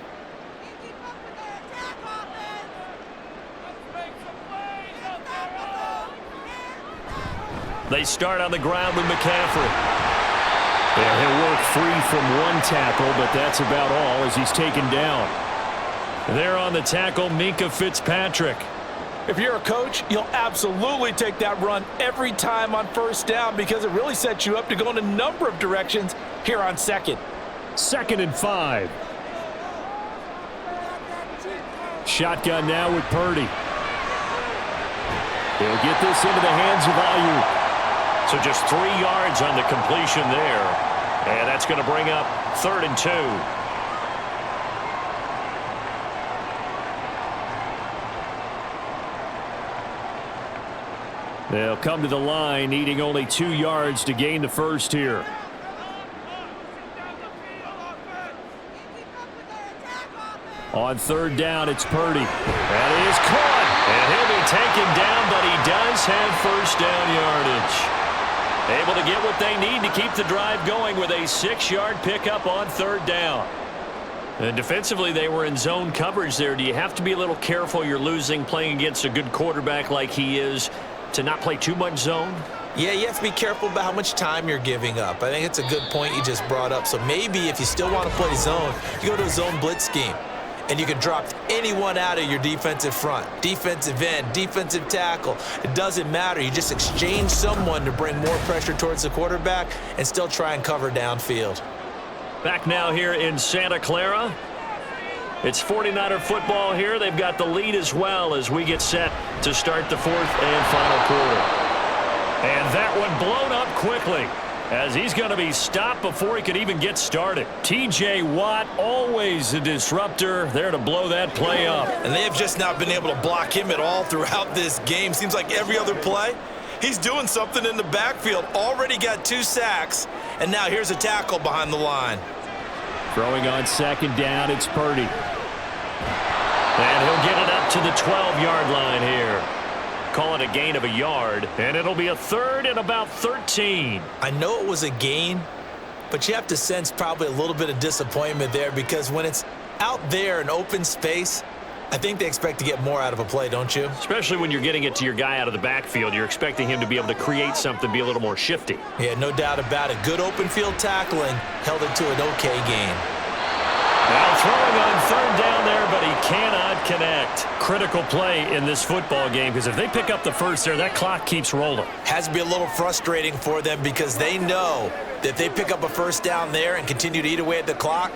They start on the ground with McCaffrey. And he'll work free from one tackle, but that's about all as he's taken down. There on the tackle, Minkah Fitzpatrick. If you're a coach, you'll absolutely take that run every time on first down because it really sets you up to go in a number of directions here on second. 2nd and 5. Shotgun now with Purdy. He'll get this into the hands of Ayuk. So just 3 yards on the completion there. And that's going to bring up 3rd and 2. They'll come to the line, needing only 2 yards to gain the first here. On 3rd down, it's Purdy. That is caught. And he'll be taken down, but he does have first down yardage. Able to get what they need to keep the drive going with a 6-yard pickup on 3rd down. And defensively, they were in zone coverage there. Do you have to be a little careful? You're losing playing against a good quarterback like he is to not play too much zone? Yeah, you have to be careful about how much time you're giving up. I think it's a good point you just brought up. So maybe if you still want to play zone, you go to a zone blitz scheme. And you can drop anyone out of your defensive front, defensive end, defensive tackle. It doesn't matter. You just exchange someone to bring more pressure towards the quarterback and still try and cover downfield. Back now here in Santa Clara. It's 49er football here. They've got the lead as well as we get set to start the 4th and final quarter. And that one blown up quickly, as he's going to be stopped before he could even get started. T.J. Watt, always a disruptor, there to blow that play up. And they have just not been able to block him at all throughout this game. Seems like every other play, he's doing something in the backfield. Already got 2 sacks, and now here's a tackle behind the line. Throwing on 2nd down, it's Purdy. And he'll get it up to the 12-yard line here. Call it a gain of a yard, and it'll be a 3rd and about 13. I know it was a gain, but you have to sense probably a little bit of disappointment there because when it's out there in open space, I think they expect to get more out of a play, don't you? Especially when you're getting it to your guy out of the backfield. You're expecting him to be able to create something, be a little more shifty. Yeah, no doubt about it. Good open field tackling held it to an okay gain. Now throwing on 3rd down there, but he cannot connect. Critical play in this football game because if they pick up the first there, that clock keeps rolling. Has to be a little frustrating for them because they know that if they pick up a first down there and continue to eat away at the clock,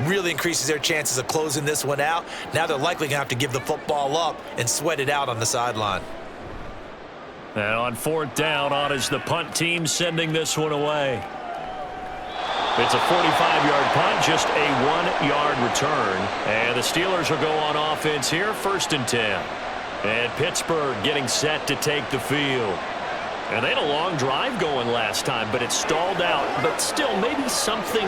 really increases their chances of closing this one out. Now they're likely going to have to give the football up and sweat it out on the sideline. And on 4th down, on is the punt team sending this one away. It's a 45-yard punt, just a 1-yard return. And the Steelers will go on offense here, 1st and 10. And Pittsburgh getting set to take the field. And they had a long drive going last time, but it stalled out. But still, maybe something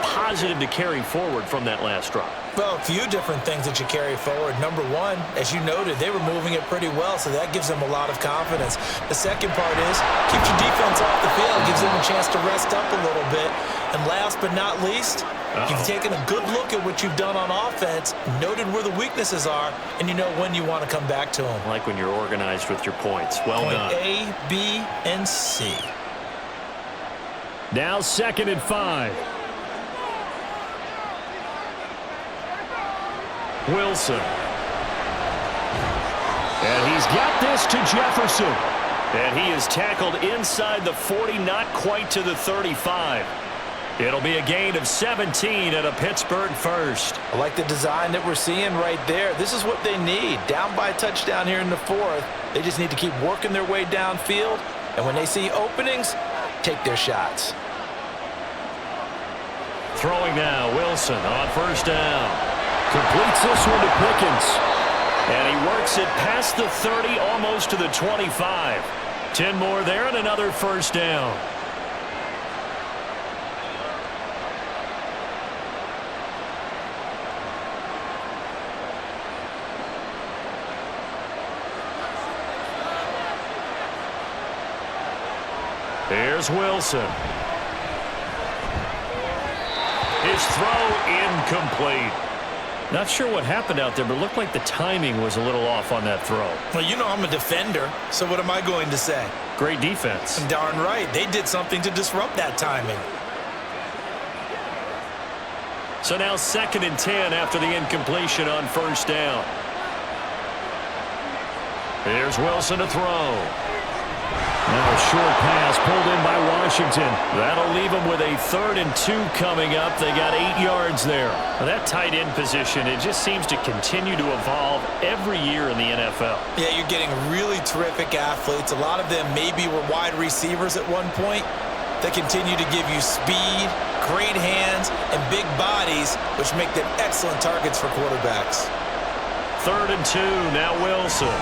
positive to carry forward from that last drive. Well, a few different things that you carry forward. Number one, as you noted, they were moving it pretty well, so that gives them a lot of confidence. The second part is, keeps your defense off the field, gives them a chance to rest up a little bit. And last but not least, you've taken a good look at what you've done on offense, noted where the weaknesses are, and you know when you want to come back to them. I like when you're organized with your points. Well done. Point A, B, and C. Now 2nd and 5. Wilson. And he's got this to Jefferson. And he is tackled inside the 40, not quite to the 35. It'll be a gain of 17 and a Pittsburgh first. I like the design that we're seeing right there. This is what they need. Down by a touchdown here in the 4th. They just need to keep working their way downfield. And when they see openings, take their shots. Throwing now, Wilson on 1st down. Completes this one to Pickens. And he works it past the 30, almost to the 25. 10 more there and another 1st down. Here's Wilson. His throw incomplete. Not sure what happened out there, but it looked like the timing was a little off on that throw. Well, you know I'm a defender, so what am I going to say? Great defense. Darn right. They did something to disrupt that timing. So now 2nd and 10 after the incompletion on 1st down. Here's Wilson to throw. Now a short pass pulled in by Washington. That'll leave them with a 3rd and 2 coming up. They got 8 yards there. Well, that tight end position, it just seems to continue to evolve every year in the NFL. Yeah, you're getting really terrific athletes. A lot of them maybe were wide receivers at one point. They continue to give you speed, great hands, and big bodies, which make them excellent targets for quarterbacks. 3rd and 2, now Wilson.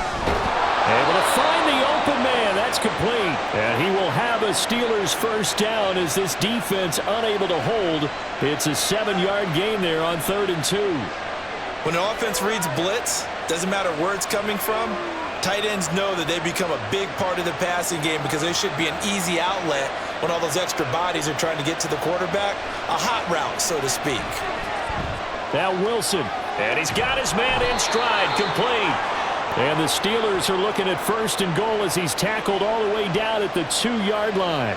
Able to find the open man. That's complete. And he will have a Steelers first down as this defense unable to hold. It's a 7-yard gain there on 3rd and 2. When an offense reads blitz, doesn't matter where it's coming from, tight ends know that they become a big part of the passing game because they should be an easy outlet when all those extra bodies are trying to get to the quarterback. A hot route, so to speak. Now Wilson. And he's got his man in stride, complete. And the Steelers are looking at 1st and goal as he's tackled all the way down at the 2-yard line.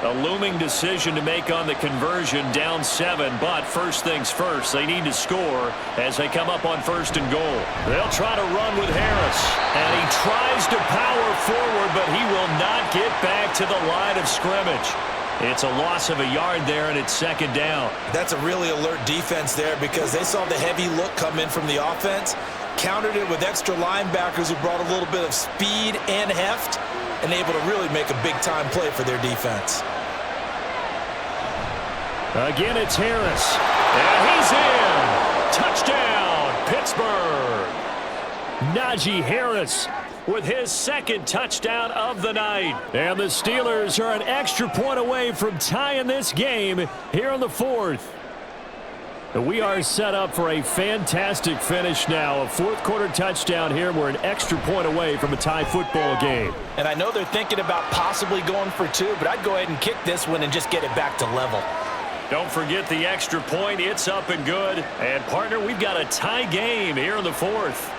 A looming decision to make on the conversion, down 7, but first things first, they need to score as they come up on 1st and goal. They'll try to run with Harris, and he tries to power forward, but he will not get back to the line of scrimmage. It's a loss of a yard there, and it's 2nd down. That's a really alert defense there because they saw the heavy look come in from the offense, countered it with extra linebackers who brought a little bit of speed and heft, and able to really make a big-time play for their defense. Again, it's Harris. And he's in. Touchdown, Pittsburgh. Najee Harris with his 2nd touchdown of the night. And the Steelers are an extra point away from tying this game here in the 4th. We are set up for a fantastic finish now. A 4th-quarter touchdown here. We're an extra point away from a tie football game. And I know they're thinking about possibly going for 2, but I'd go ahead and kick this one and just get it back to level. Don't forget the extra point. It's up and good. And, partner, we've got a tie game here in the 4th.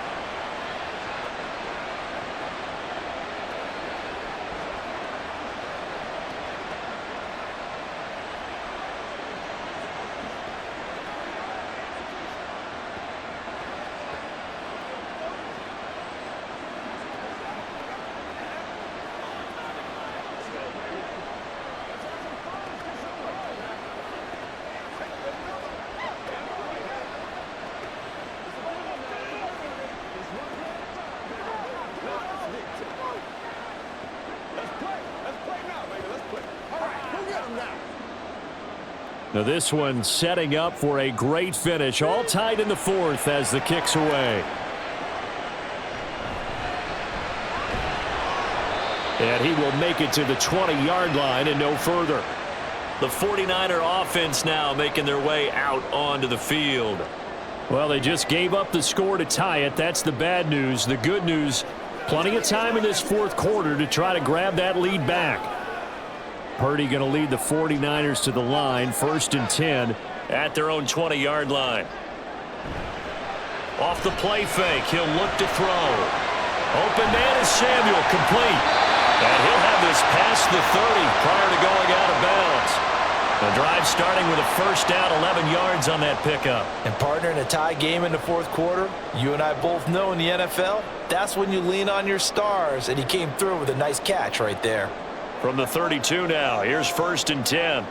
Now this one setting up for a great finish. All tied in the 4th as the kick's away. And he will make it to the 20-yard line and no further. The 49er offense now making their way out onto the field. Well, they just gave up the score to tie it. That's the bad news. The good news, plenty of time in this 4th quarter to try to grab that lead back. Purdy going to lead the 49ers to the line, 1st and 10 at their own 20-yard line. Off the play fake, he'll look to throw. Open man is Samuel, complete. And he'll have this past the 30 prior to going out of bounds. The drive starting with a 1st down, 11 yards on that pickup. And partner, in a tie game in the 4th quarter, you and I both know in the NFL, that's when you lean on your stars, and he came through with a nice catch right there. From the 32 now, here's 1st and 10.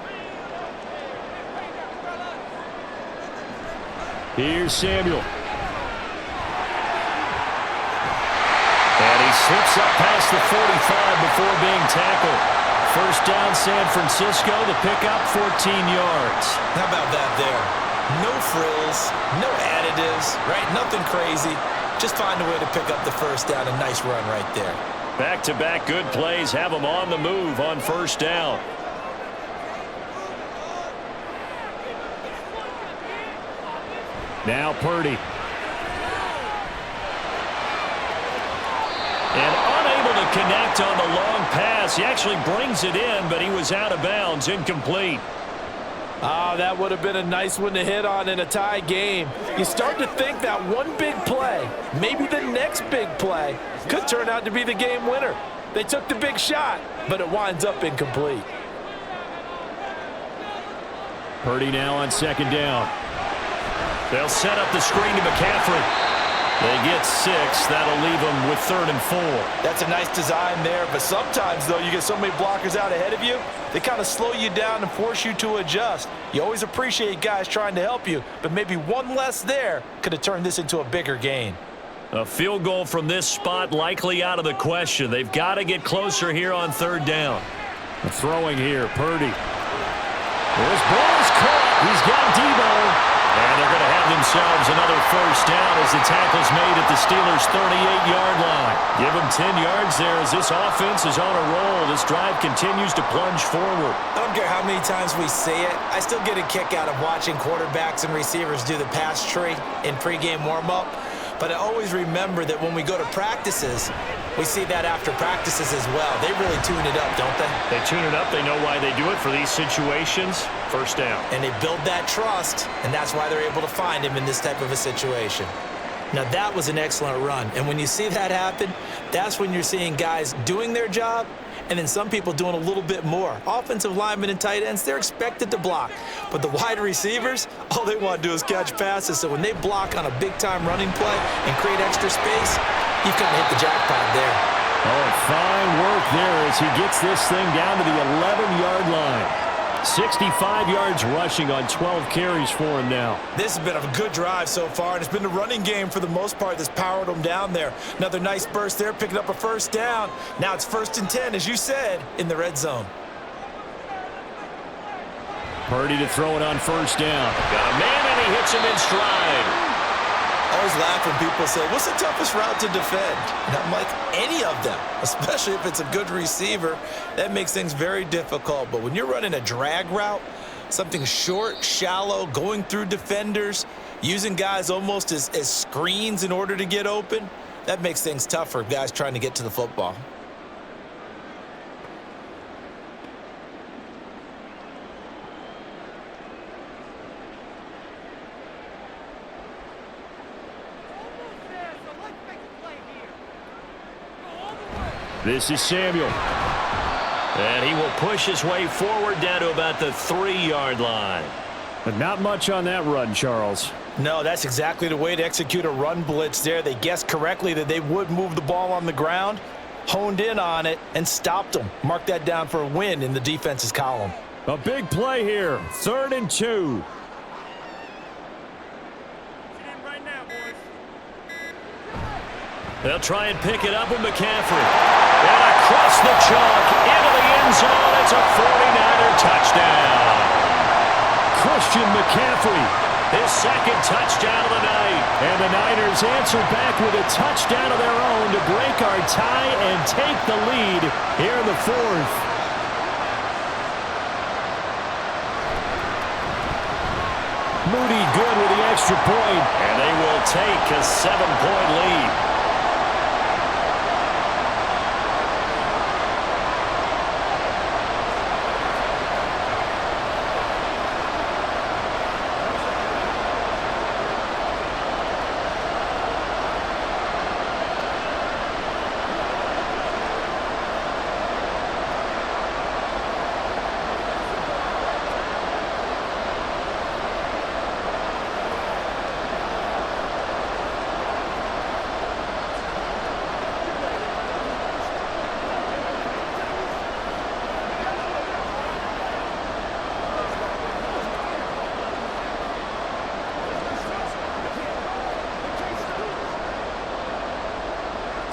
Here's Samuel. And he slips up past the 45 before being tackled. 1st down, San Francisco. The pickup, 14 yards. How about that there? No frills, no additives, right? Nothing crazy. Just find a way to pick up the 1st down. A nice run right there. Back-to-back good plays have them on the move on 1st down. Now Purdy. And unable to connect on the long pass. He actually brings it in, but he was out of bounds, incomplete. That would have been a nice one to hit on in a tie game. You start to think that one big play, maybe the next big play, could turn out to be the game winner. They took the big shot, but it winds up incomplete. Purdy now on second down. They'll set up the screen to McCaffrey. They get 6. That'll leave them with 3rd and 4. That's a nice design there, but sometimes, though, you get so many blockers out ahead of you, they kind of slow you down and force you to adjust. You always appreciate guys trying to help you, but maybe one less there could have turned this into a bigger gain. A field goal from this spot likely out of the question. They've got to get closer here on 3rd down. Throwing here, Purdy. This ball is caught. He's got Debo. And they're going to have themselves another 1st down as the tackle's made at the Steelers' 38-yard line. Give them 10 yards there as this offense is on a roll. This drive continues to plunge forward. I don't care how many times we say it. I still get a kick out of watching quarterbacks and receivers do the pass tree in pregame warm-up. But I always remember that when we go to practices, we see that after practices as well. They really tune it up, don't they? They tune it up. They know why they do it for these situations. 1st down. And they build that trust, and that's why they're able to find him in this type of a situation. Now, that was an excellent run. And when you see that happen, that's when you're seeing guys doing their job and then some people doing a little bit more. Offensive linemen and tight ends, they're expected to block. But the wide receivers, all they want to do is catch passes. So when they block on a big-time running play and create extra space, you've kind of hit the jackpot there. Oh, fine work there as he gets this thing down to the 11-yard line. 65 yards rushing on 12 carries for him now. This has been a good drive so far, and it's been the running game for the most part that's powered them down there. Another nice burst there, picking up a 1st down. Now it's 1st and 10, as you said, in the red zone. Purdy to throw it on 1st down. Got a man, and he hits him in stride. I always laugh when people say, what's the toughest route to defend? And I'm like, any of them, especially if it's a good receiver. That makes things very difficult. But when you're running a drag route, something short, shallow, going through defenders, using guys almost as screens in order to get open, that makes things tough for guys trying to get to the football. This is Samuel. And he will push his way forward down to about the 3-yard line. But not much on that run, Charles. No, that's exactly the way to execute a run blitz there. They guessed correctly that they would move the ball on the ground, honed in on it, and stopped them. Mark that down for a win in the defense's column. A big play here. 3rd and 2. They'll try and pick it up with McCaffrey. And across the chalk, into the end zone. It's a 49er touchdown. Christian McCaffrey, his 2nd touchdown of the night. And the Niners answer back with a touchdown of their own to break our tie and take the lead here in the 4th. Moody good with the extra point. And they will take a 7-point lead.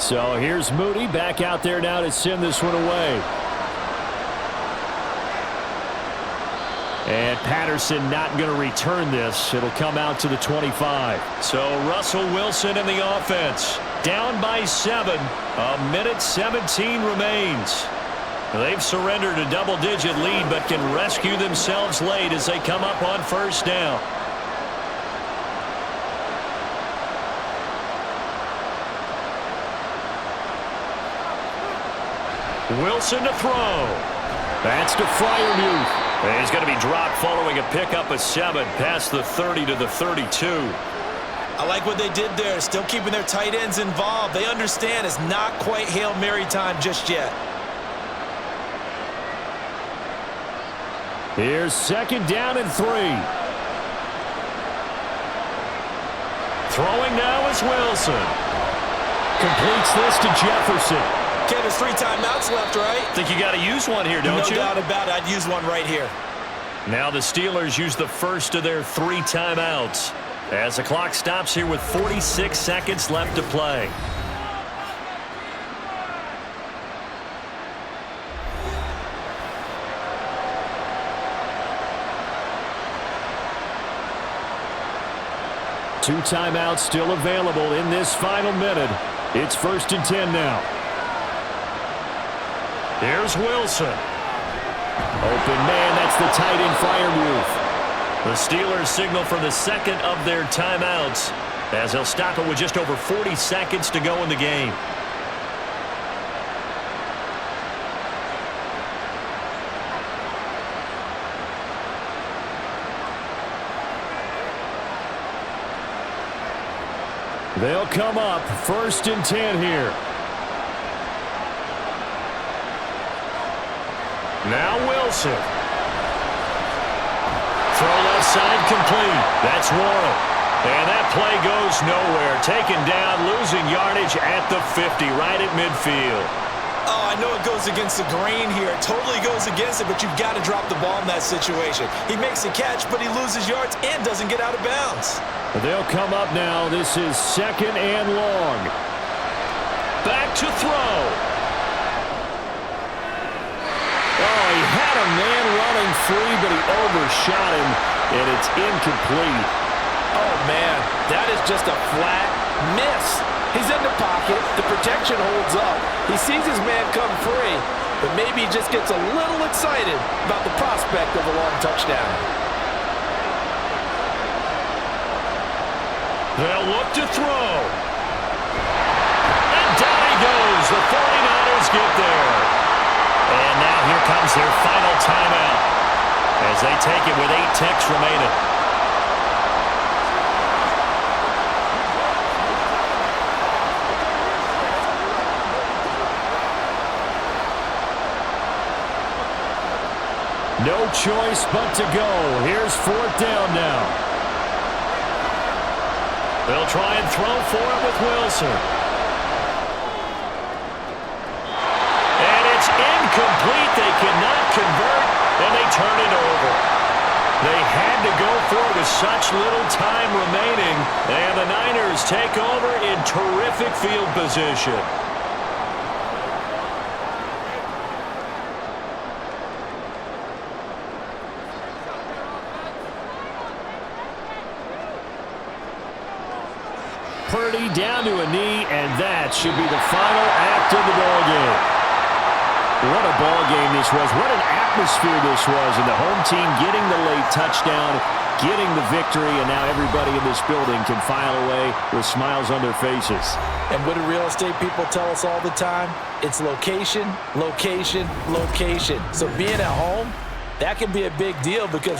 So here's Moody back out there now to send this one away. And Patterson not going to return this. It'll come out to the 25. So Russell Wilson in the offense. Down by 7. 1:17 remains. They've surrendered a double-digit lead but can rescue themselves late as they come up on 1st down. Wilson to throw. That's to Freiermuth. And he's going to be dropped following a pickup of 7 past the 30 to the 32. I like what they did there, still keeping their tight ends involved. They understand it's not quite Hail Mary time just yet. Here's 2nd down and 3. Throwing now is Wilson. Completes this to Jefferson. Ken, there's 3 timeouts left, right? Think you got to use one here, don't you? No doubt about it. I'd use one right here. Now the Steelers use the first of their 3 timeouts as the clock stops here with 46 seconds left to play. Two timeouts still available in this final minute. It's 1st and 10 now. Here's Wilson. Open man, that's the tight end fire move. The Steelers signal for the 2nd of their timeouts as they'll stop it with just over 40 seconds to go in the game. They'll come up 1st and 10 here. Now Wilson. Throw left side complete. That's Warren. And that play goes nowhere. Taken down, losing yardage at the 50, right at midfield. Oh, I know it goes against the grain here. It totally goes against it, but you've got to drop the ball in that situation. He makes a catch, but he loses yards and doesn't get out of bounds. They'll come up now. This is 2nd and long. Back to throw. Oh, he had a man running free, but he overshot him, and it's incomplete. Oh, man, that is just a flat miss. He's in the pocket. The protection holds up. He sees his man come free, but maybe he just gets a little excited about the prospect of a long touchdown. They'll look to throw. And down he goes. The 49ers get there. And now here comes their final timeout as they take it with 8 ticks remaining. No choice but to go. Here's 4th down now. They'll try and throw for it with Wilson. And it's incomplete. They cannot convert, and they turn it over. They had to go for it with such little time remaining, and the Niners take over in terrific field position. Purdy down to a knee, and that should be the final act of the ball game. What a ball game this was. What an atmosphere this was. And the home team getting the late touchdown, getting the victory, and now everybody in this building can file away with smiles on their faces. And what do real estate people tell us all the time? It's location, location, location. So being at home, that can be a big deal because